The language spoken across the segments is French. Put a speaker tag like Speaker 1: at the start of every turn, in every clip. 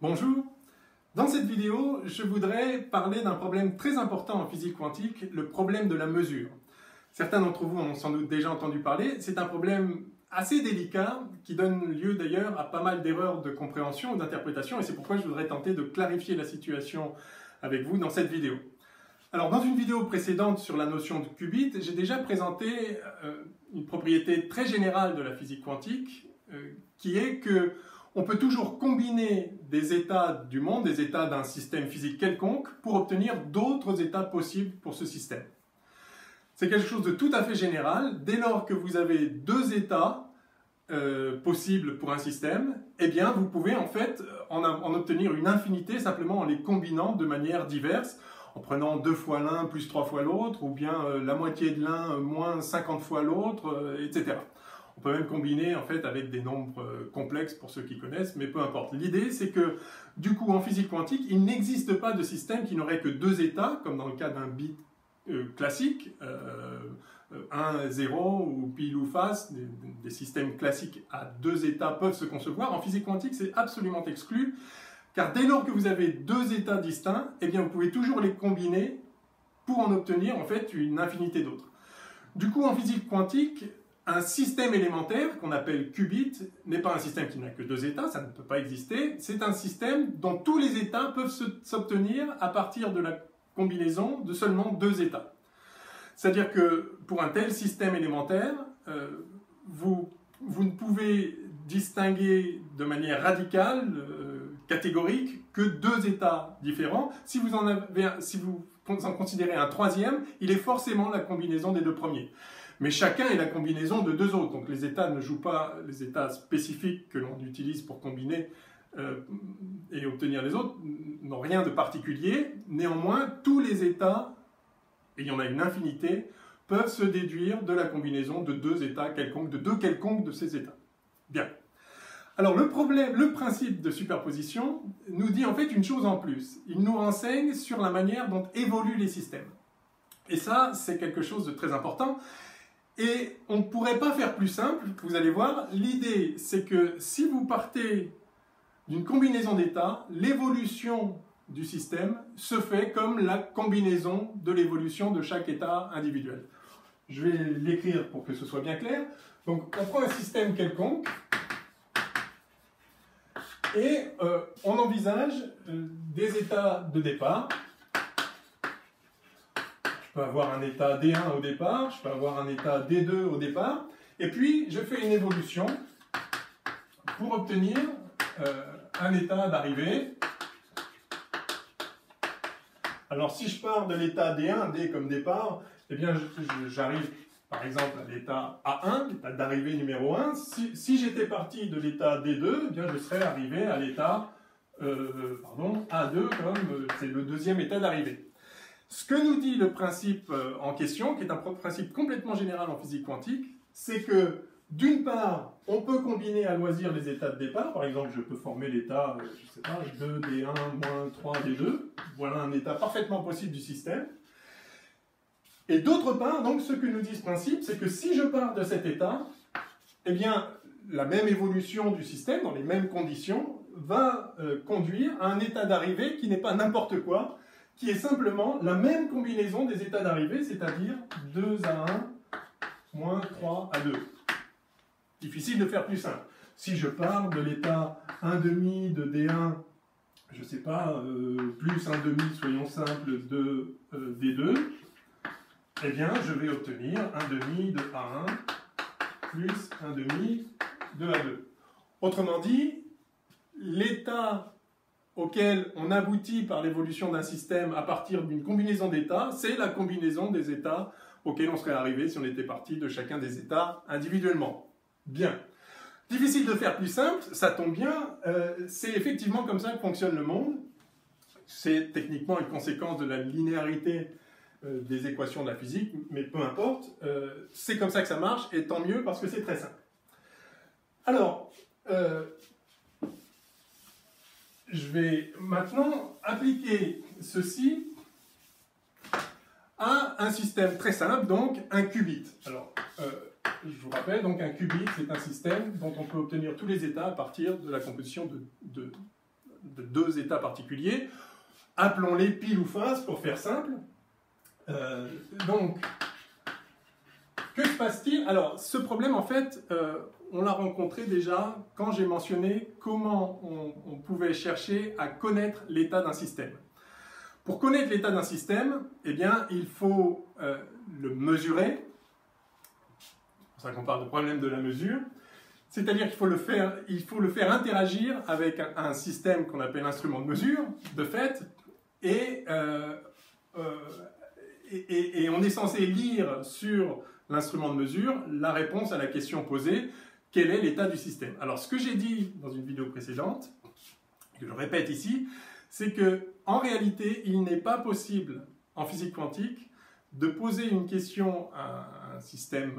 Speaker 1: Bonjour, dans cette vidéo, je voudrais parler d'un problème très important en physique quantique, le problème de la mesure. Certains d'entre vous en ont sans doute déjà entendu parler, c'est un problème assez délicat qui donne lieu d'ailleurs à pas mal d'erreurs de compréhension ou d'interprétation et c'est pourquoi je voudrais tenter de clarifier la situation avec vous dans cette vidéo. Alors dans une vidéo précédente sur la notion de qubit, j'ai déjà présenté une propriété très générale de la physique quantique qui est que on peut toujours combiner des états du monde, des états d'un système physique quelconque, pour obtenir d'autres états possibles pour ce système. C'est quelque chose de tout à fait général. Dès lors que vous avez deux états possibles pour un système, eh bien vous pouvez en fait en obtenir une infinité simplement en les combinant de manière diverse, en prenant 2 fois l'un plus 3 fois l'autre, ou bien la moitié de l'un moins 50 fois l'autre, etc. On peut même combiner en fait avec des nombres complexes pour ceux qui connaissent, mais peu importe. L'idée c'est que du coup en physique quantique, il n'existe pas de système qui n'aurait que deux états, comme dans le cas d'un bit classique, 1, 0 ou pile ou face, des systèmes classiques à deux états peuvent se concevoir. En physique quantique, c'est absolument exclu, car dès lors que vous avez deux états distincts, eh bien vous pouvez toujours les combiner pour en obtenir en fait une infinité d'autres. Du coup, en physique quantique, un système élémentaire, qu'on appelle qubit, n'est pas un système qui n'a que deux états, ça ne peut pas exister, c'est un système dont tous les états peuvent s'obtenir à partir de la combinaison de seulement deux états. C'est-à-dire que pour un tel système élémentaire, vous ne pouvez distinguer de manière radicale, catégorique, que deux états différents. Si vous en considérez un troisième, il est forcément la combinaison des deux premiers. Mais chacun est la combinaison de deux autres. Donc les états ne jouent pas les états spécifiques que l'on utilise pour combiner et obtenir les autres, n'ont rien de particulier. Néanmoins, tous les états, et il y en a une infinité, peuvent se déduire de la combinaison de deux états quelconques, de deux quelconques de ces états. Bien. Alors le principe de superposition nous dit en fait une chose en plus. Il nous renseigne sur la manière dont évoluent les systèmes. Et ça, c'est quelque chose de très important. Et on ne pourrait pas faire plus simple, vous allez voir. L'idée, c'est que si vous partez d'une combinaison d'états, l'évolution du système se fait comme la combinaison de l'évolution de chaque état individuel. Je vais l'écrire pour que ce soit bien clair. Donc, on prend un système quelconque et on envisage des états de départ. Je peux avoir un état D1 au départ, je peux avoir un état D2 au départ, et puis je fais une évolution pour obtenir un état d'arrivée. Alors si je pars de l'état D1, D comme départ, eh bien j'arrive par exemple à l'état A1, l'état d'arrivée numéro 1. Si j'étais parti de l'état D2, eh bien je serais arrivé à l'état A2, comme c'est le deuxième état d'arrivée. Ce que nous dit le principe en question, qui est un principe complètement général en physique quantique, c'est que d'une part, on peut combiner à loisir les états de départ. Par exemple, je peux former l'état, je sais pas, 2D1 moins 3D2. Voilà un état parfaitement possible du système. Et d'autre part, donc, ce que nous dit ce principe, c'est que si je pars de cet état, eh bien, la même évolution du système, dans les mêmes conditions, va conduire à un état d'arrivée qui n'est pas n'importe quoi, qui est simplement la même combinaison des états d'arrivée, c'est-à-dire 2A1 moins 3A2. Difficile de faire plus simple. Si je pars de l'état 1,5 de D1, je ne sais pas, plus 1,5, soyons simples, de D2, eh bien, je vais obtenir 1,5 de A1 plus 1,5 de A2. Autrement dit, l'état auquel on aboutit par l'évolution d'un système à partir d'une combinaison d'états, c'est la combinaison des états auxquels on serait arrivé si on était parti de chacun des états individuellement. Bien. Difficile de faire plus simple, ça tombe bien, c'est effectivement comme ça que fonctionne le monde. C'est techniquement une conséquence de la linéarité des équations de la physique, mais peu importe, c'est comme ça que ça marche, et tant mieux parce que c'est très simple. Alors, je vais maintenant appliquer ceci à un système très simple, donc un qubit. Alors, je vous rappelle, donc un qubit, c'est un système dont on peut obtenir tous les états à partir de la composition de de deux états particuliers. Appelons-les pile ou face pour faire simple. Donc, que se passe-t-il? Alors, ce problème, en fait, on l'a rencontré déjà quand j'ai mentionné comment on pouvait chercher à connaître l'état d'un système. Pour connaître l'état d'un système, eh bien, il faut le mesurer. C'est pour ça qu'on parle de problème de la mesure. C'est-à-dire qu'il faut le faire interagir avec un système qu'on appelle instrument de mesure, de fait, et on est censé lire sur l'instrument de mesure la réponse à la question posée, quel est l'état du système? Alors, ce que j'ai dit dans une vidéo précédente, que je répète ici, c'est que en réalité, il n'est pas possible en physique quantique de poser une question à un système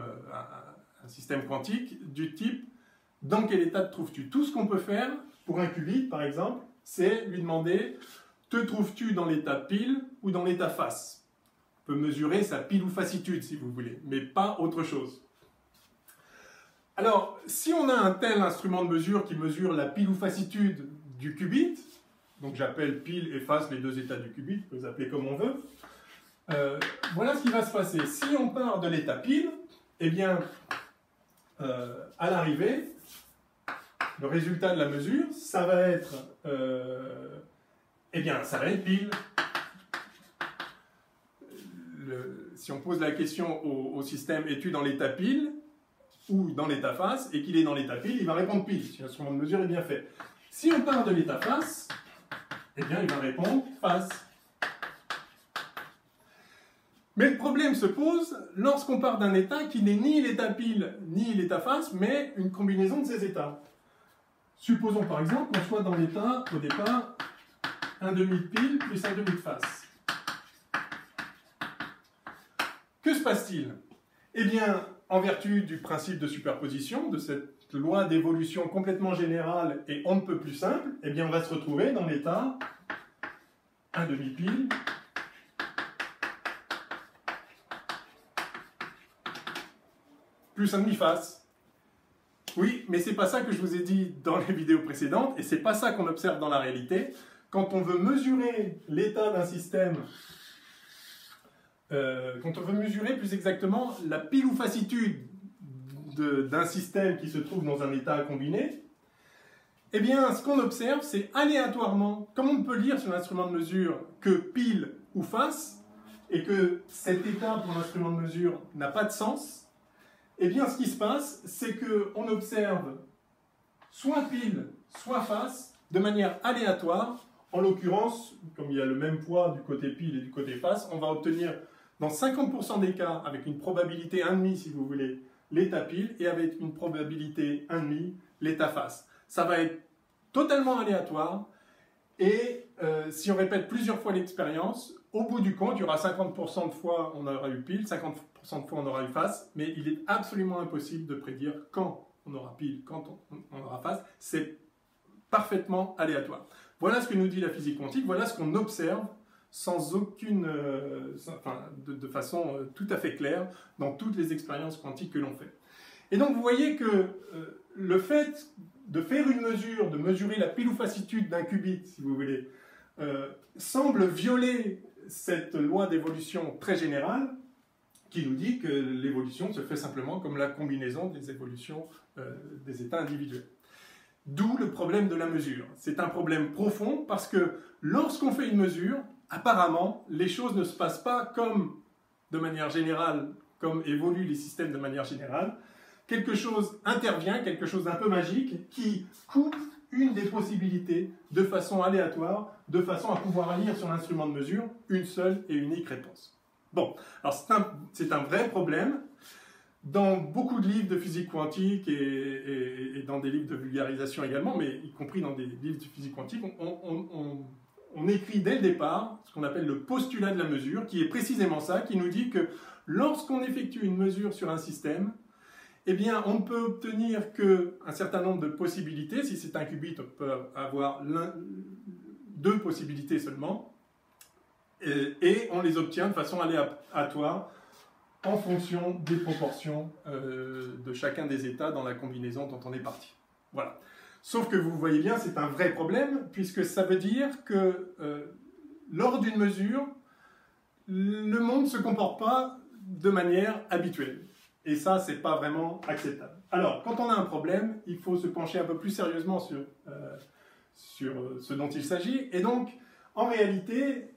Speaker 1: quantique du type « dans quel état te trouves-tu » Tout ce qu'on peut faire pour un qubit, par exemple, c'est lui demander « te trouves-tu dans l'état pile ou dans l'état face ?» On peut mesurer sa pile ou facitude, si vous voulez, mais pas autre chose. Alors, si on a un tel instrument de mesure qui mesure la pile ou facitude du qubit, donc j'appelle pile et face les deux états du qubit, on peut les appeler comme on veut, voilà ce qui va se passer. Si on part de l'état pile, eh bien, à l'arrivée, le résultat de la mesure, ça va être, ça va être pile. Si on pose la question au système, es-tu dans l'état pile ou dans l'état face, et qu'il est dans l'état pile, il va répondre pile, si l'instrument de mesure est bien fait. Si on part de l'état face, eh bien, il va répondre face. Mais le problème se pose lorsqu'on part d'un état qui n'est ni l'état pile ni l'état face, mais une combinaison de ces états. Supposons par exemple qu'on soit dans l'état, au départ, un demi de pile plus un demi de face. Que se passe-t-il? Eh bien, en vertu du principe de superposition, de cette loi d'évolution complètement générale et on ne peut plus simple, eh bien, on va se retrouver dans l'état un demi pile plus un demi-face. Oui, mais c'est pas ça que je vous ai dit dans les vidéos précédentes, et c'est pas ça qu'on observe dans la réalité. Quand on veut mesurer l'état d'un système, quand on veut mesurer plus exactement la pile ou facitude d'un système qui se trouve dans un état combiné, eh bien, ce qu'on observe, c'est aléatoirement, comme on peut lire sur l'instrument de mesure que pile ou face, et que cet état pour l'instrument de mesure n'a pas de sens, eh bien, ce qui se passe, c'est qu'on observe soit pile, soit face, de manière aléatoire. En l'occurrence, comme il y a le même poids du côté pile et du côté face, on va obtenir, dans 50% des cas, avec une probabilité 1,5 si vous voulez, l'état pile, et avec une probabilité 1,5 l'état face. Ça va être totalement aléatoire, et si on répète plusieurs fois l'expérience, au bout du compte, il y aura 50% de fois on aura eu pile, 50% de fois on aura eu face, mais il est absolument impossible de prédire quand on aura pile, quand on aura face. C'est parfaitement aléatoire. Voilà ce que nous dit la physique quantique, voilà ce qu'on observe sans aucune, de façon tout à fait claire dans toutes les expériences quantiques que l'on fait. Et donc vous voyez que le fait de faire une mesure, de mesurer la pile ou facitude d'un qubit, si vous voulez, semble violer cette loi d'évolution très générale qui nous dit que l'évolution se fait simplement comme la combinaison des évolutions des états individuels. D'où le problème de la mesure. C'est un problème profond parce que lorsqu'on fait une mesure, apparemment, les choses ne se passent pas comme, de manière générale, comme évoluent les systèmes de manière générale. Quelque chose intervient, quelque chose d'un peu magique, qui coupe une des possibilités de façon aléatoire, de façon à pouvoir lire sur l'instrument de mesure une seule et unique réponse. Bon, alors c'est un vrai problème. Dans beaucoup de livres de physique quantique et dans des livres de vulgarisation également, mais y compris dans des livres de physique quantique, on écrit dès le départ ce qu'on appelle le postulat de la mesure, qui est précisément ça, qui nous dit que lorsqu'on effectue une mesure sur un système, eh bien, on ne peut obtenir qu'un certain nombre de possibilités. Si c'est un qubit, on peut avoir deux possibilités seulement, et on les obtient de façon aléatoire, en fonction des proportions de chacun des états dans la combinaison dont on est parti. Voilà. Sauf que vous voyez bien, c'est un vrai problème, puisque ça veut dire que lors d'une mesure, le monde ne se comporte pas de manière habituelle. Et ça, c'est pas vraiment acceptable. Alors, quand on a un problème, il faut se pencher un peu plus sérieusement sur ce dont il s'agit. Et donc, en réalité,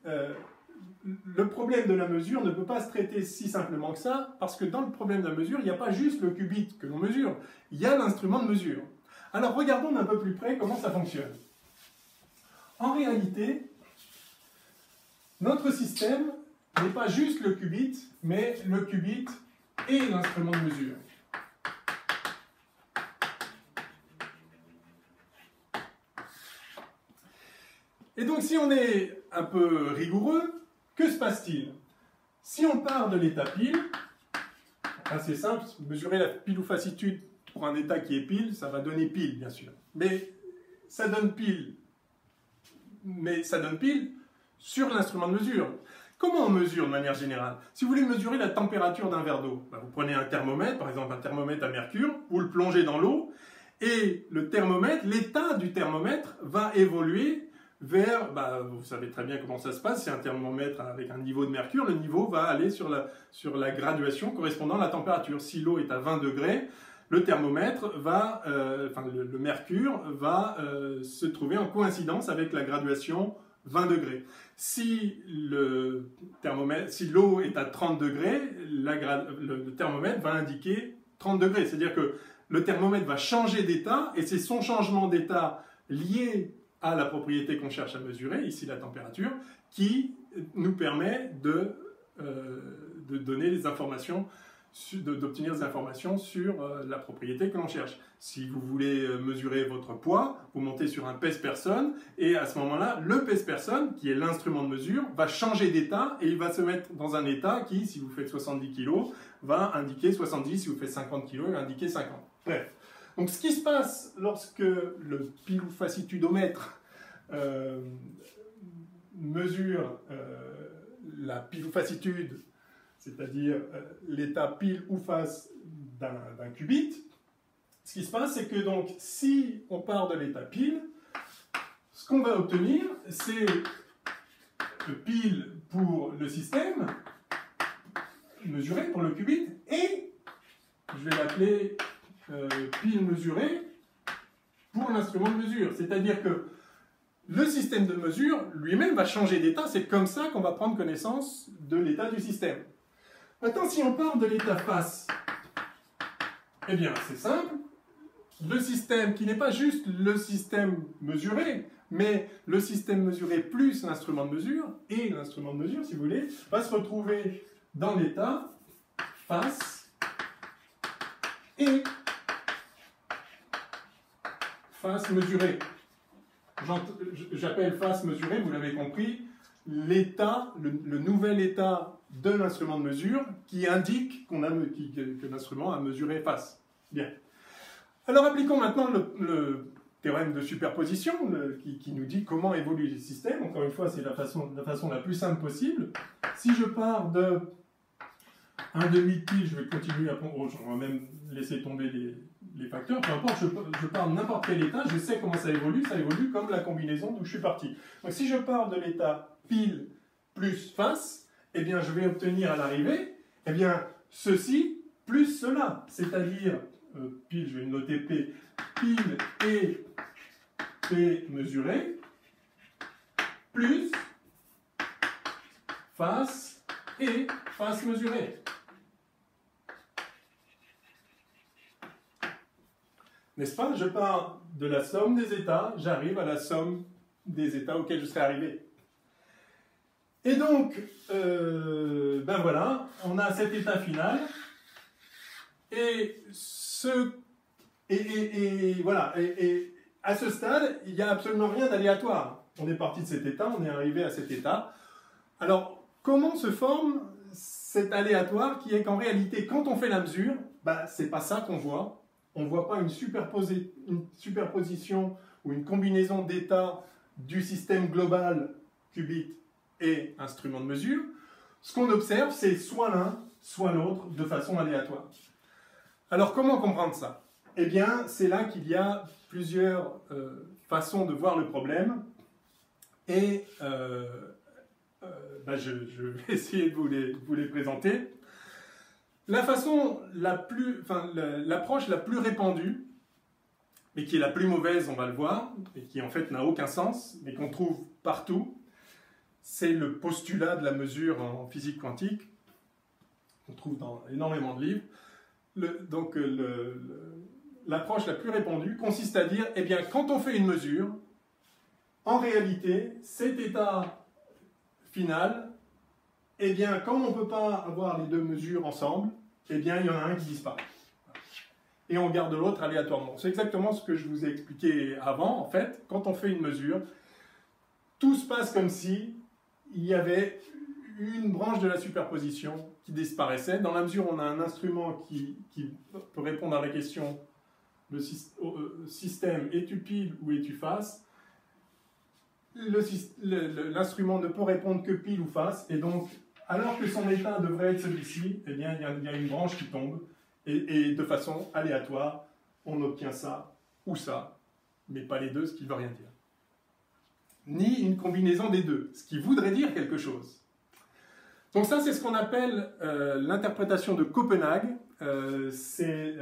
Speaker 1: le problème de la mesure ne peut pas se traiter si simplement que ça, parce que dans le problème de la mesure, il n'y a pas juste le qubit que l'on mesure, il y a l'instrument de mesure. Alors, regardons d'un peu plus près comment ça fonctionne. En réalité, notre système n'est pas juste le qubit, mais le qubit et l'instrument de mesure. Et donc, si on est un peu rigoureux, que se passe-t-il? Si on part de l'état pile, assez simple, mesurer la pile ou facitude pour un état qui est pile, ça va donner pile, bien sûr. Mais ça donne pile sur l'instrument de mesure. Comment on mesure de manière générale? Si vous voulez mesurer la température d'un verre d'eau, vous prenez un thermomètre, par exemple un thermomètre à mercure, vous le plongez dans l'eau, et le thermomètre, l'état du thermomètre va évoluer vers, vous savez très bien comment ça se passe, c'est un thermomètre avec un niveau de mercure, le niveau va aller sur la graduation correspondant à la température. Si l'eau est à 20 degrés, le thermomètre va, le mercure va se trouver en coïncidence avec la graduation 20 degrés. Si l'eau est à 30 degrés, le thermomètre va indiquer 30 degrés. C'est-à-dire que le thermomètre va changer d'état, et c'est son changement d'état lié à la propriété qu'on cherche à mesurer, ici la température, qui nous permet de donner les informations, d'obtenir des informations sur la propriété que l'on cherche. Si vous voulez mesurer votre poids, vous montez sur un pèse-personne, et à ce moment-là, le pèse-personne, qui est l'instrument de mesure, va changer d'état, et il va se mettre dans un état qui, si vous faites 70 kg, va indiquer 70, si vous faites 50 kg, il va indiquer 50. Bref. Donc ce qui se passe lorsque le pile ou facitudomètre mesure la pile ou facitude, c'est-à-dire l'état pile ou face d'un qubit, ce qui se passe, c'est que donc si on part de l'état pile, ce qu'on va obtenir, c'est le pile pour le système mesuré pour le qubit, et je vais l'appeler pile mesuré pour l'instrument de mesure. C'est-à-dire que le système de mesure lui-même va changer d'état. C'est comme ça qu'on va prendre connaissance de l'état du système. Maintenant, si on part de l'état face, eh bien, c'est simple. Le système qui n'est pas juste le système mesuré, mais le système mesuré plus l'instrument de mesure, et l'instrument de mesure, si vous voulez, va se retrouver dans l'état face et face mesurée. J'appelle face mesurée, vous l'avez compris, l'état, le nouvel état de l'instrument de mesure qui indique que l'instrument a mesuré face. Bien. Alors appliquons maintenant le théorème de superposition qui nous dit comment évoluent les systèmes. Encore une fois, c'est la façon la plus simple possible. Si je pars de un demi-pile, je vais continuer à prendre, on va même laisser tomber les facteurs, peu importe, je pars de n'importe quel état, je sais comment ça évolue comme la combinaison d'où je suis parti. Donc si je pars de l'état pile plus face, eh bien je vais obtenir à l'arrivée, eh bien ceci plus cela, c'est-à-dire pile, je vais noter P, pile et P mesuré, plus face et face mesurée. N'est-ce pas? Je pars de la somme des états, j'arrive à la somme des états auxquels je serai arrivé. Et donc, ben voilà, on a cet état final, et voilà, et à ce stade, il n'y a absolument rien d'aléatoire. On est parti de cet état, on est arrivé à cet état. Alors, comment se forme cet aléatoire qui est qu'en réalité, quand on fait la mesure, ben, c'est pas ça qu'on voit. On ne voit pas une superposition ou une combinaison d'états du système global qubit et instrument de mesure. Ce qu'on observe, c'est soit l'un, soit l'autre, de façon aléatoire. Alors, comment comprendre ça? Eh bien, c'est là qu'il y a plusieurs façons de voir le problème et je vais essayer de vous les présenter. L'approche la plus répandue, mais qui est la plus mauvaise, on va le voir, et qui en fait n'a aucun sens, mais qu'on trouve partout, c'est le postulat de la mesure en physique quantique, qu'on trouve dans énormément de livres. L'approche la plus répandue consiste à dire, eh bien, quand on fait une mesure, en réalité, cet état final, eh bien, comme on ne peut pas avoir les deux mesures ensemble, eh bien, il y en a un qui disparaît. Et on garde l'autre aléatoirement. C'est exactement ce que je vous ai expliqué avant. En fait, quand on fait une mesure, tout se passe comme si il y avait une branche de la superposition qui disparaissait. Dans la mesure où on a un instrument qui peut répondre à la question le système, es-tu pile ou es-tu face? L'instrument ne peut répondre que pile ou face, et donc, alors que son état devrait être celui-ci, eh bien, il y a une branche qui tombe, et de façon aléatoire, on obtient ça ou ça, mais pas les deux, ce qui ne veut rien dire. Ni une combinaison des deux, ce qui voudrait dire quelque chose. Donc ça, c'est ce qu'on appelle l'interprétation de Copenhague. C'est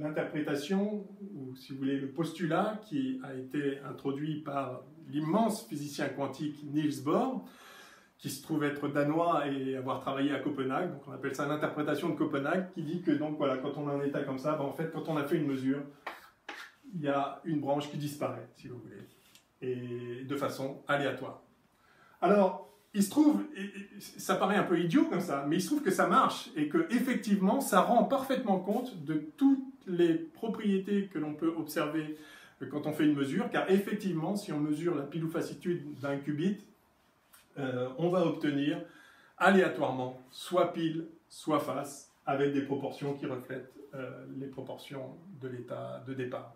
Speaker 1: l'interprétation, ou si vous voulez, le postulat qui a été introduit par l'immense physicien quantique Niels Bohr, qui se trouve être danois et avoir travaillé à Copenhague. Donc on appelle ça l'interprétation de Copenhague, qui dit que donc, voilà, quand on a un état comme ça, en fait, quand on a fait une mesure, il y a une branche qui disparaît, si vous voulez, et de façon aléatoire. Alors, il se trouve, ça paraît un peu idiot comme ça, mais il se trouve que ça marche et que effectivement, ça rend parfaitement compte de toutes les propriétés que l'on peut observer quand on fait une mesure, car effectivement, si on mesure la pile ou facitude d'un qubit, on va obtenir aléatoirement soit pile, soit face, avec des proportions qui reflètent les proportions de l'état de départ.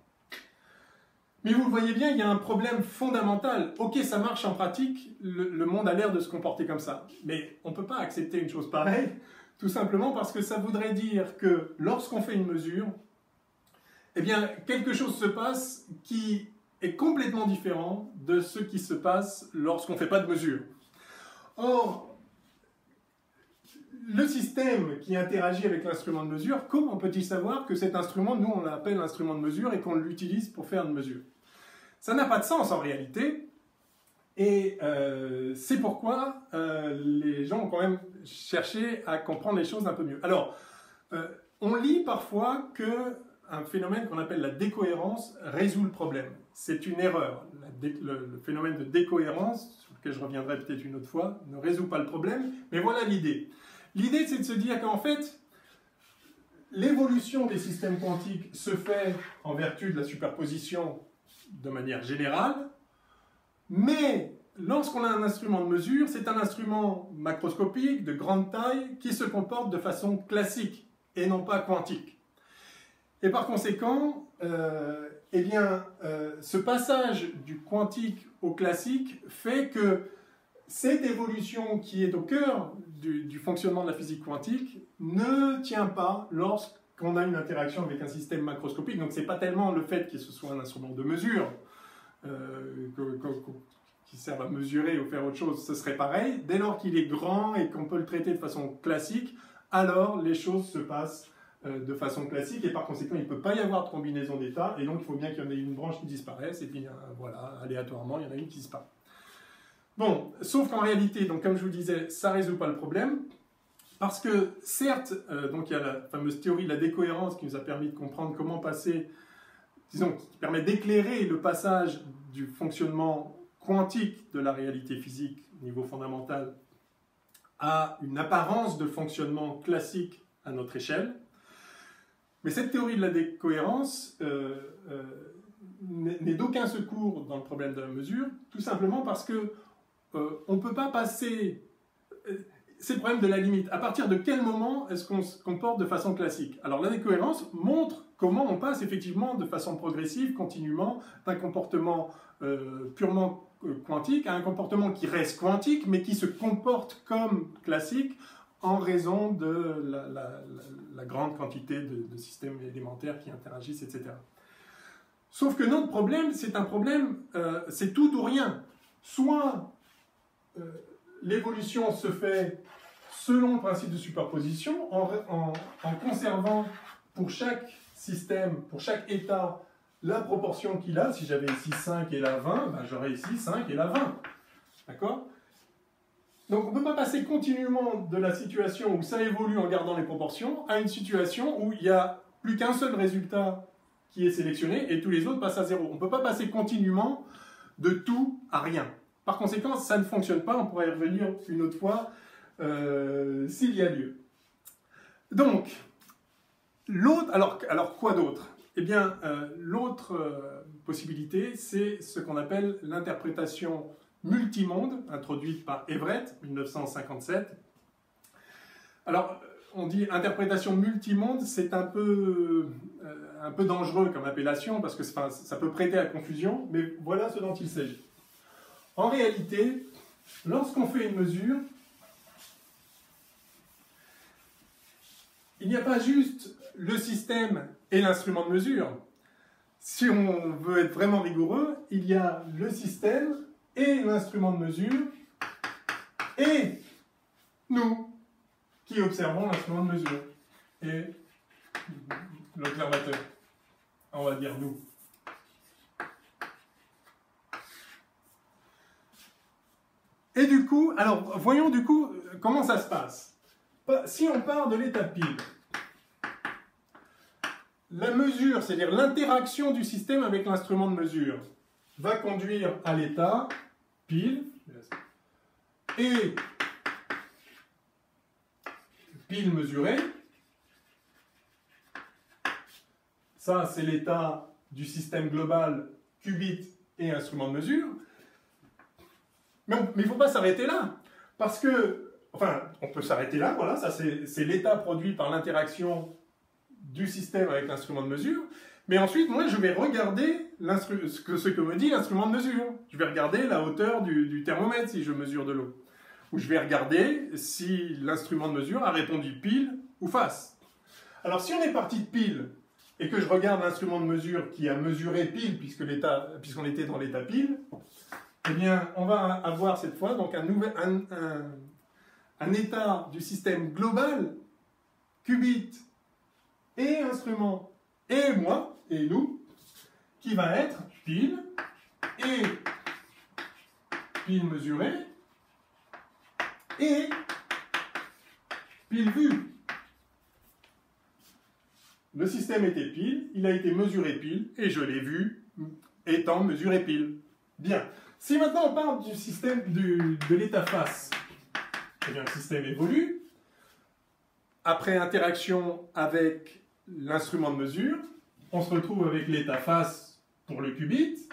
Speaker 1: Mais vous le voyez bien, il y a un problème fondamental. Ok, ça marche en pratique, le monde a l'air de se comporter comme ça. Mais on ne peut pas accepter une chose pareille, tout simplement parce que ça voudrait dire que lorsqu'on fait une mesure, eh bien, quelque chose se passe qui est complètement différent de ce qui se passe lorsqu'on ne fait pas de mesure. Or, le système qui interagit avec l'instrument de mesure, comment peut-il savoir que cet instrument, nous on l'appelle instrument de mesure et qu'on l'utilise pour faire une mesure? Ça n'a pas de sens en réalité, et c'est pourquoi les gens ont quand même cherché à comprendre les choses un peu mieux. Alors, on lit parfois qu'un phénomène qu'on appelle la décohérence résout le problème. C'est une erreur. Le phénomène de décohérence, sur lequel je reviendrai peut-être une autre fois, ne résout pas le problème, mais voilà l'idée. L'idée, c'est de se dire qu'en fait, l'évolution des systèmes quantiques se fait en vertu de la superposition de manière générale, mais lorsqu'on a un instrument de mesure, c'est un instrument macroscopique, de grande taille, qui se comporte de façon classique et non pas quantique. Et par conséquent, ce passage du quantique au classique fait que cette évolution qui est au cœur du fonctionnement de la physique quantique ne tient pas lorsqu'on a une interaction avec un système macroscopique. Donc ce n'est pas tellement le fait que ce soit un instrument de mesure qui serve à mesurer ou faire autre chose, ce serait pareil. Dès lors qu'il est grand et qu'on peut le traiter de façon classique, alors les choses se passent de façon classique et par conséquent il ne peut pas y avoir de combinaison d'états et donc il faut bien qu'il y en ait une branche qui disparaisse et puis voilà, aléatoirement il y en a une qui disparaît. Bon, sauf qu'en réalité, donc comme je vous disais, ça ne résout pas le problème parce que certes, donc il y a la fameuse théorie de la décohérence qui nous a permis de comprendre comment passer, disons, qui permet d'éclairer le passage du fonctionnement quantique de la réalité physique au niveau fondamental à une apparence de fonctionnement classique à notre échelle. Mais cette théorie de la décohérence n'est d'aucun secours dans le problème de la mesure, tout simplement parce que on ne peut pas passer... C'est le problème de la limite. À partir de quel moment est-ce qu'on se comporte de façon classique? Alors la décohérence montre comment on passe effectivement de façon progressive, continuellement, d'un comportement purement quantique à un comportement qui reste quantique, mais qui se comporte comme classique en raison de la grande quantité de systèmes élémentaires qui interagissent, etc. Sauf que notre problème, c'est un problème, c'est tout ou rien. Soit l'évolution se fait selon le principe de superposition, en conservant pour chaque système, pour chaque état, la proportion qu'il a. Si j'avais ici 5 et là 20, ben j'aurais ici 5 et là 20. D'accord? Donc on ne peut pas passer continuellement de la situation où ça évolue en gardant les proportions à une situation où il n'y a plus qu'un seul résultat qui est sélectionné et tous les autres passent à zéro. On ne peut pas passer continuellement de tout à rien. Par conséquent, ça ne fonctionne pas. On pourrait y revenir une autre fois s'il y a lieu. Donc, l'autre, alors quoi d'autre? Eh bien, l'autre possibilité, c'est ce qu'on appelle l'interprétation multimonde, introduite par Everett, 1957. Alors, on dit interprétation multimonde, c'est un peu dangereux comme appellation, parce que ça peut prêter à confusion, mais voilà ce dont il s'agit. En réalité, lorsqu'on fait une mesure, il n'y a pas juste le système et l'instrument de mesure. Si on veut être vraiment rigoureux, il y a le système et l'instrument de mesure et nous qui observons l'instrument de mesure et l'observateur. On va dire nous. Et du coup, alors voyons du coup comment ça se passe. Si on part de l'état pile, la mesure, c'est-à-dire l'interaction du système avec l'instrument de mesure, va conduire à l'état pile et pile mesurée. Ça, c'est l'état du système global, qubit et instrument de mesure. Mais il ne faut pas s'arrêter là, parce que, enfin, on peut s'arrêter là, voilà, ça c'est l'état produit par l'interaction du système avec l'instrument de mesure, mais ensuite, moi, je vais regarder ce que me dit l'instrument de mesure. Je vais regarder la hauteur du thermomètre si je mesure de l'eau. Ou je vais regarder si l'instrument de mesure a répondu pile ou face. Alors, si on est parti de pile, et que je regarde l'instrument de mesure qui a mesuré pile, puisqu'on était dans l'état pile, eh bien, on va avoir cette fois donc un état du système global, qubit et instrument, et moi, et nous, qui va être pile et pile mesurée et pile vue. Le système était pile, il a été mesuré pile, et je l'ai vu étant mesuré pile. Bien. Si maintenant on parle du système de l'état face, eh bien le système évolue. Après interaction avec l'instrument de mesure, on se retrouve avec l'état face pour le qubit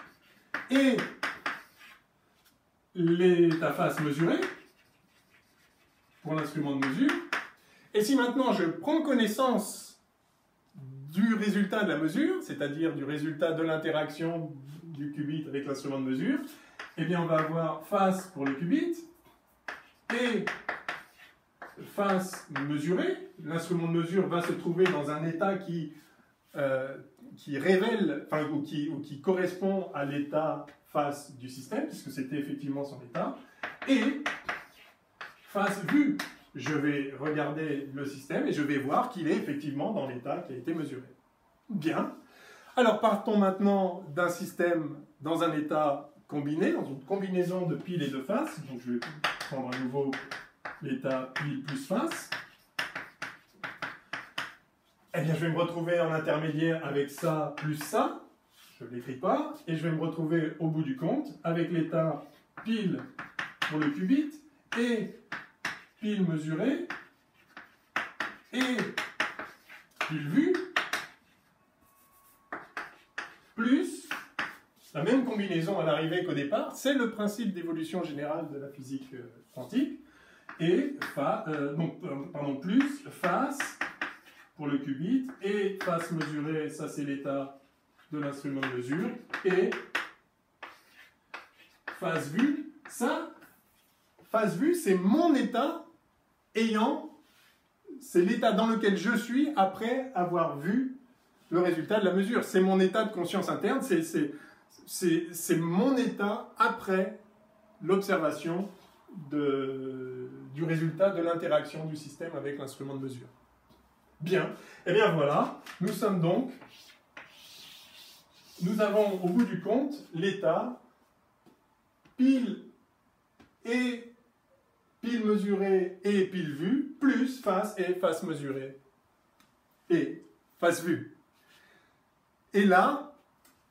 Speaker 1: et l'état face mesuré pour l'instrument de mesure. Et si maintenant je prends connaissance du résultat de la mesure, c'est-à-dire du résultat de l'interaction du qubit avec l'instrument de mesure, eh bien on va avoir face pour le qubit et face mesurée. L'instrument de mesure va se trouver dans un état qui révèle, enfin, ou qui correspond à l'état face du système, puisque c'était effectivement son état, et face vue. Je vais regarder le système et je vais voir qu'il est effectivement dans l'état qui a été mesuré. Bien. Alors partons maintenant d'un système dans un état combiné, dans une combinaison de pile et de face. Donc je vais prendre à nouveau l'état pile plus face. Eh bien je vais me retrouver en intermédiaire avec ça plus ça. Je ne l'écris pas. Et je vais me retrouver au bout du compte avec l'état pile pour le qubit et pile mesurée et pile vue plus la même combinaison à l'arrivée qu'au départ. C'est le principe d'évolution générale de la physique quantique. Et plus face pour le qubit et face mesurée, ça c'est l'état de l'instrument de mesure, et face vue, ça, face vue, c'est mon état c'est l'état dans lequel je suis après avoir vu le résultat de la mesure. C'est mon état de conscience interne, c'est mon état après l'observation du résultat de l'interaction du système avec l'instrument de mesure. Bien, et bien voilà, nous avons au bout du compte l'état pile et pile mesurée et pile vue, plus face et face mesurée et face vue. Et là,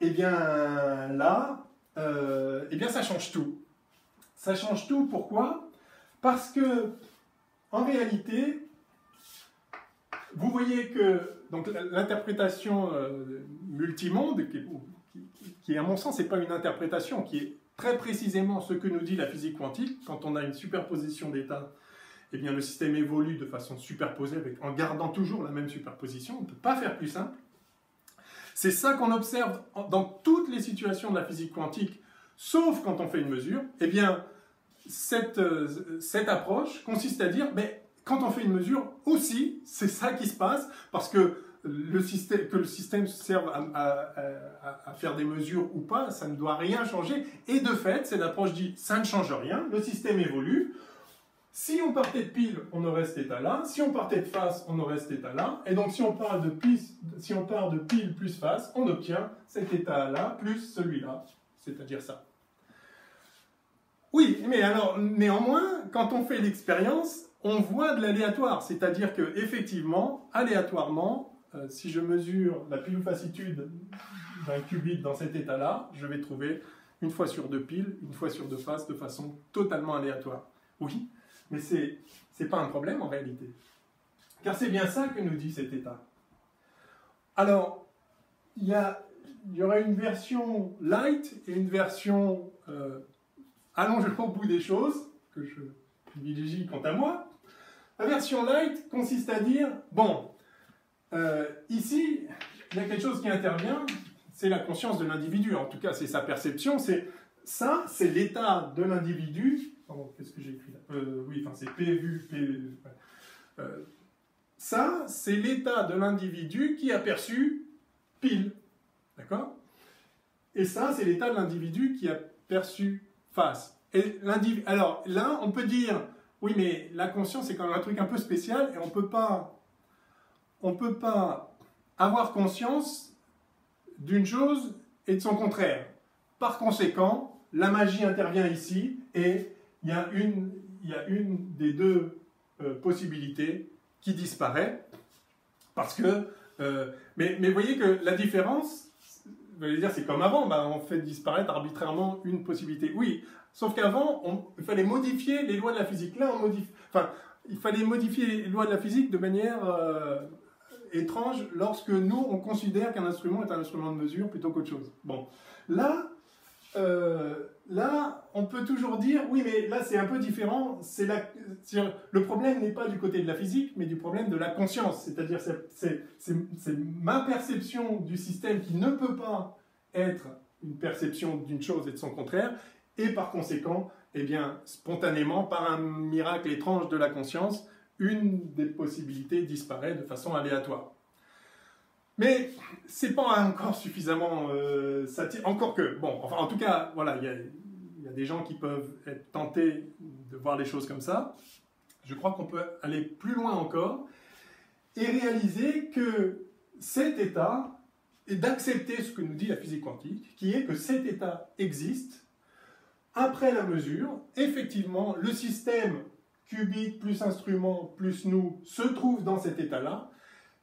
Speaker 1: eh bien ça change tout. Ça change tout, pourquoi? Parce que, en réalité, vous voyez que l'interprétation multimonde, qui à mon sens n'est pas une interprétation, qui est très précisément ce que nous dit la physique quantique, quand on a une superposition d'états, eh bien le système évolue de façon superposée, en gardant toujours la même superposition, on ne peut pas faire plus simple. C'est ça qu'on observe dans toutes les situations de la physique quantique, sauf quand on fait une mesure. Eh bien, cette approche consiste à dire, mais quand on fait une mesure aussi, c'est ça qui se passe, parce que le système serve à faire des mesures ou pas, ça ne doit rien changer. Et de fait, cette approche dit, ça ne change rien, le système évolue. Si on partait de pile, on aurait cet état-là. Si on partait de face, on aurait cet état-là. Et donc, si on part de pile plus face, on obtient cet état-là plus celui-là, c'est-à-dire ça. Oui, mais alors, néanmoins, quand on fait l'expérience, on voit de l'aléatoire. C'est-à-dire que, effectivement, aléatoirement, si je mesure la pilofacitude d'un qubit dans cet état-là, je vais trouver une fois sur deux piles, une fois sur deux faces, de façon totalement aléatoire. Oui. Mais ce n'est pas un problème en réalité. Car c'est bien ça que nous dit cet état. Alors, il y aura une version light et une version allongée au bout des choses, que je privilégie quant à moi. La version light consiste à dire, bon, ici, il y a quelque chose qui intervient, c'est la conscience de l'individu, en tout cas c'est sa perception, c'est l'état de l'individu. Qu'est-ce que j'ai écrit là? Oui, enfin c'est P vu, P. Ça, c'est l'état de l'individu qui a perçu pile. D'accord? Et ça, c'est l'état de l'individu qui a perçu face. Et alors là, on peut dire, oui, mais la conscience, c'est quand même un truc un peu spécial et on peut pas avoir conscience d'une chose et de son contraire. Par conséquent, la magie intervient ici et il y a une des deux possibilités qui disparaît, parce que... mais vous voyez que la différence, vous allez dire, c'est comme avant, on fait disparaître arbitrairement une possibilité. Oui, sauf qu'avant, il fallait modifier les lois de la physique. Là, il fallait modifier les lois de la physique de manière étrange lorsque nous, on considère qu'un instrument est un instrument de mesure plutôt qu'autre chose. Bon, là, on peut toujours dire, oui, mais là, c'est un peu différent. Le problème n'est pas du côté de la physique, mais du problème de la conscience. C'est-à-dire, c'est ma perception du système qui ne peut pas être une perception d'une chose et de son contraire, et par conséquent, eh bien, spontanément, par un miracle étrange de la conscience, une des possibilités disparaît de façon aléatoire. Mais c'est pas encore suffisamment encore que, bon, enfin, en tout cas, voilà, il y a des gens qui peuvent être tentés de voir les choses comme ça. Je crois qu'on peut aller plus loin encore et réaliser que cet état, et d'accepter ce que nous dit la physique quantique, qui est que cet état existe. Après la mesure, effectivement, le système qubit plus instrument plus nous se trouve dans cet état-là,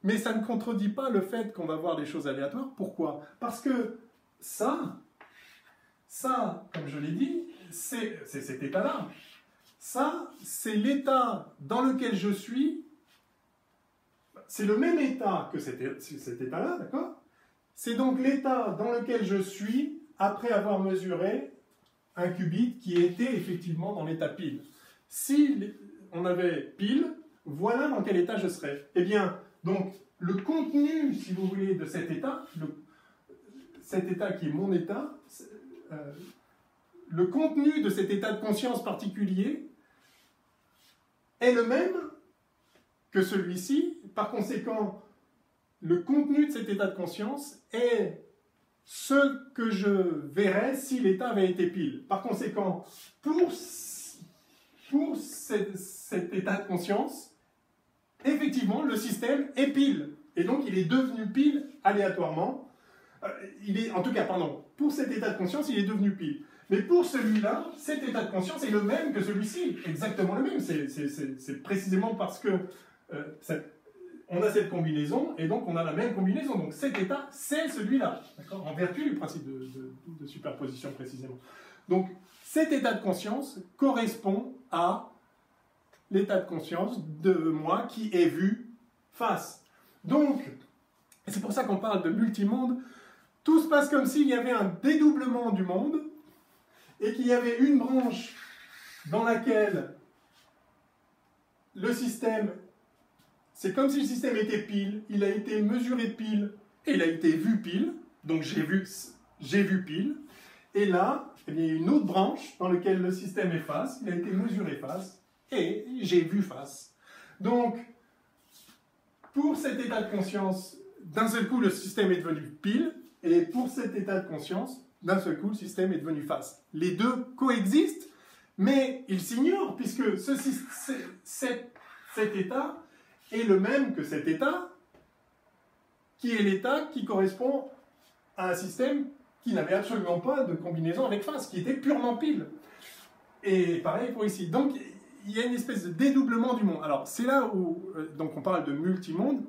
Speaker 1: mais ça ne contredit pas le fait qu'on va voir des choses aléatoires. Pourquoi? Parce que ça, comme je l'ai dit, c'est cet état-là. Ça, c'est l'état dans lequel je suis. C'est le même état que cet état-là, d'accord? C'est donc l'état dans lequel je suis après avoir mesuré un qubit qui était effectivement dans l'état pile. Si on avait pile, voilà dans quel état je serais. Eh bien, donc, le contenu, si vous voulez, de cet état qui est mon état, le contenu de cet état de conscience particulier est le même que celui-ci. Par conséquent, le contenu de cet état de conscience est ce que je verrais si l'état avait été pile. Par conséquent, pour cet état de conscience, effectivement, le système est pile. Et donc, il est devenu pile aléatoirement. En tout cas, pardon, pour cet état de conscience, il est devenu pile. Mais pour celui-là, cet état de conscience est le même que celui-ci. Exactement le même. C'est précisément parce que on a cette combinaison, et donc on a la même combinaison. Donc cet état, c'est celui-là. En vertu du principe de superposition, précisément. Donc, cet état de conscience correspond à l'état de conscience de moi qui est vu face. Donc, c'est pour ça qu'on parle de multimonde. Tout se passe comme s'il y avait un dédoublement du monde et qu'il y avait une branche dans laquelle le système, c'est comme si le système était pile, il a été mesuré pile et il a été vu pile, donc j'ai vu pile. Et là, il y a une autre branche dans laquelle le système est face, il a été mesuré face et j'ai vu face. Donc, pour cet état de conscience, d'un seul coup, le système est devenu pile, et pour cet état de conscience, d'un seul coup, le système est devenu face. Les deux coexistent, mais ils s'ignorent, puisque cet état est le même que cet état, qui est l'état qui correspond à un système qui n'avait absolument pas de combinaison avec face, qui était purement pile. Et pareil pour ici. Donc, il y a une espèce de dédoublement du monde. Alors, c'est là où, donc on parle de multimonde,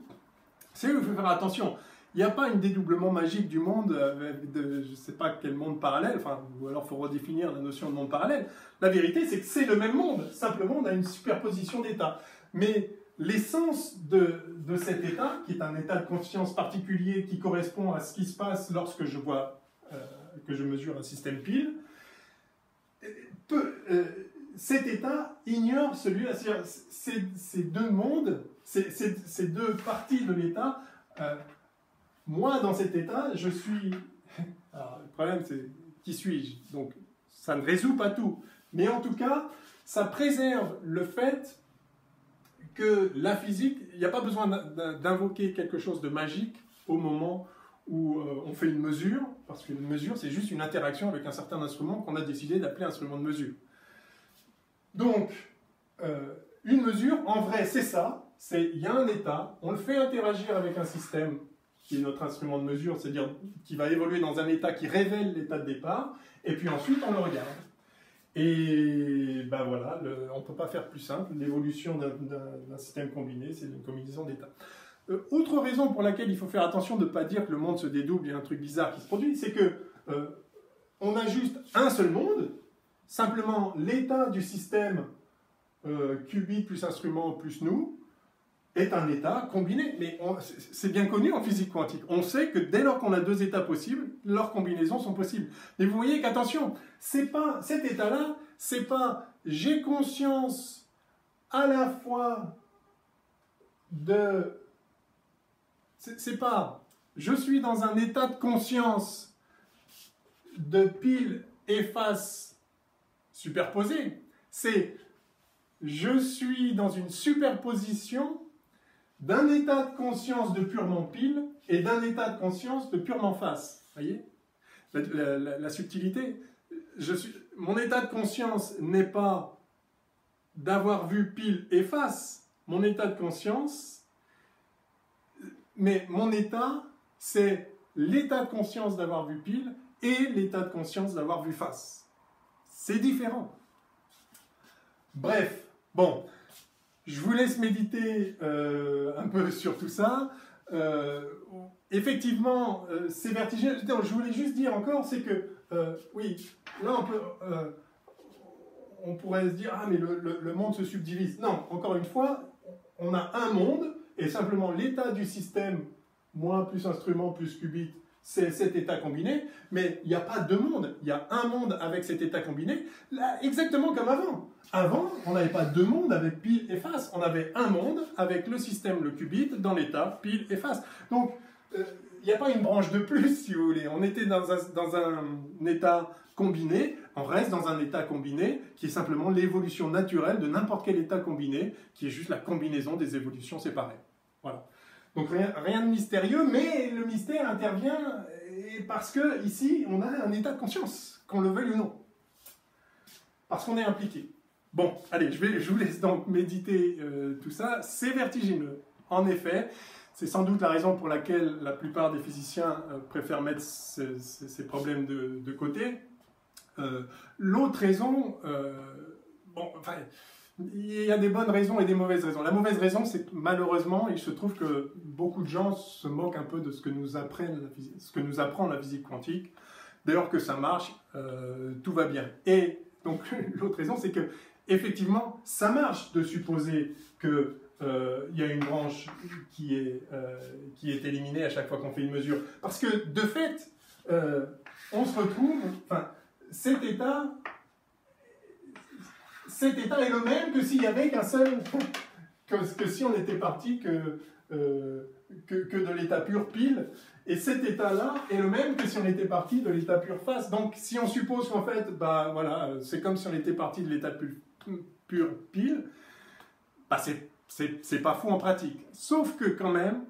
Speaker 1: c'est là où il faut faire attention. Il n'y a pas un dédoublement magique du monde avec je ne sais pas quel monde parallèle, enfin, ou alors il faut redéfinir la notion de monde parallèle. La vérité, c'est que c'est le même monde, simplement on a une superposition d'états. Mais l'essence de cet état, qui est un état de conscience particulier qui correspond à ce qui se passe lorsque je vois, que je mesure un système pile, cet état ignore celui-là. C'est-à-dire, ces deux mondes, ces deux parties de l'état, moi, dans cet état, je suis... Alors, le problème, c'est qui suis-je? Donc, ça ne résout pas tout. Mais en tout cas, ça préserve le fait que la physique, il n'y a pas besoin d'invoquer quelque chose de magique au moment où on fait une mesure, parce qu'une mesure, c'est juste une interaction avec un certain instrument qu'on a décidé d'appeler instrument de mesure. Donc, une mesure, en vrai, c'est ça. Il y a un état, on le fait interagir avec un système qui est notre instrument de mesure, c'est-à-dire qui va évoluer dans un état qui révèle l'état de départ, et puis ensuite on le regarde. Et ben voilà, on ne peut pas faire plus simple, l'évolution d'un système combiné, c'est une combinaison d'états. Autre raison pour laquelle il faut faire attention de ne pas dire que le monde se dédouble, il y a un truc bizarre qui se produit, c'est que on a juste un seul monde, simplement l'état du système qubit plus instrument plus nous, est un état combiné. Mais c'est bien connu en physique quantique. On sait que dès lors qu'on a deux états possibles, leurs combinaisons sont possibles. Mais vous voyez qu'attention, cet état-là, c'est pas j'ai conscience à la fois de... C'est pas je suis dans un état de conscience de pile et face superposés. C'est je suis dans une superposition d'un état de conscience de purement pile et d'un état de conscience de purement face. Vous voyez la subtilité. Mon état de conscience n'est pas d'avoir vu pile et face. Mon état de conscience, mais mon état, c'est l'état de conscience d'avoir vu pile et l'état de conscience d'avoir vu face. C'est différent. Bref, bon. Je vous laisse méditer un peu sur tout ça. Effectivement, c'est vertigineux. Je voulais juste dire encore, c'est que, oui, là on pourrait se dire, ah mais le monde se subdivise. Non, encore une fois, on a un monde, et simplement l'état du système, moi plus instrument plus qubit, c'est cet état combiné, mais il n'y a pas deux mondes, il y a un monde avec cet état combiné, là, exactement comme avant. Avant, on n'avait pas deux mondes avec pile et face, on avait un monde avec le système, le qubit, dans l'état pile et face. Donc, il n'y a pas une branche de plus, si vous voulez. On était dans un état combiné, on reste dans un état combiné qui est simplement l'évolution naturelle de n'importe quel état combiné, qui est juste la combinaison des évolutions séparées. Voilà. Donc rien de mystérieux, mais le mystère intervient parce que ici, on a un état de conscience, qu'on le veuille ou non. Parce qu'on est impliqué. Bon, allez, je vous laisse donc méditer tout ça. C'est vertigineux. En effet, c'est sans doute la raison pour laquelle la plupart des physiciens préfèrent mettre ces problèmes de côté. L'autre raison, bon, enfin, il y a des bonnes raisons et des mauvaises raisons. La mauvaise raison, c'est que malheureusement, il se trouve que beaucoup de gens se moquent un peu de ce que nous apprend la physique quantique. Dès lors que ça marche, tout va bien. Et donc, l'autre raison, c'est que effectivement, ça marche de supposer que il y a une branche qui est éliminée à chaque fois qu'on fait une mesure. Parce que, de fait, on se retrouve... Enfin, cet état est le même que s'il y avait qu'un seul... que si on était parti que de l'état pur pile. Et cet état-là est le même que si on était parti de l'état pur face. Donc, si on suppose qu'en fait, bah, voilà, c'est comme si on était parti de l'état pur pile, bah, c'est pas fou en pratique. Sauf que quand même,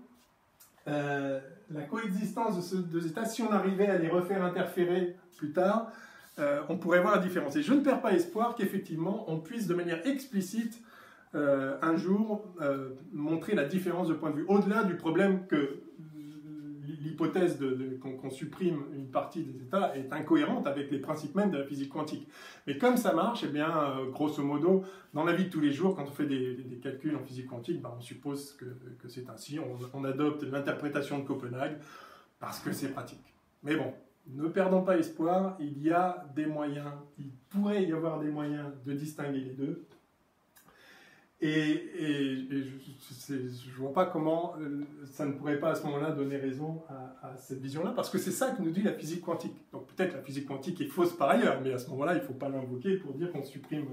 Speaker 1: la coexistence de ces deux états, si on arrivait à les refaire interférer plus tard, on pourrait voir la différence. Et je ne perds pas espoir qu'effectivement, on puisse de manière explicite, un jour, montrer la différence de point de vue. Au-delà du problème que l'hypothèse qu'on supprime une partie des états est incohérente avec les principes mêmes de la physique quantique. Mais comme ça marche, eh bien, grosso modo, dans la vie de tous les jours, quand on fait des calculs en physique quantique, ben, on suppose que c'est ainsi. On adopte l'interprétation de Copenhague parce que c'est pratique. Mais bon, ne perdons pas espoir, il y a des moyens, il pourrait y avoir des moyens de distinguer les deux. Et je ne vois pas comment ça ne pourrait pas à ce moment-là donner raison à cette vision-là, parce que c'est ça que nous dit la physique quantique. Donc peut-être la physique quantique est fausse par ailleurs, mais à ce moment-là, il ne faut pas l'invoquer pour dire qu'on supprime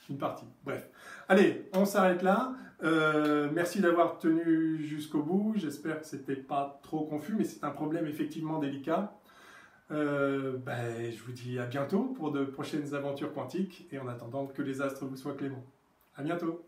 Speaker 1: une partie. Bref. Allez, on s'arrête là. Merci d'avoir tenu jusqu'au bout. J'espère que ce n'était pas trop confus, mais c'est un problème effectivement délicat. Je vous dis à bientôt pour de prochaines aventures quantiques, et en attendant que les astres vous soient cléments. À bientôt.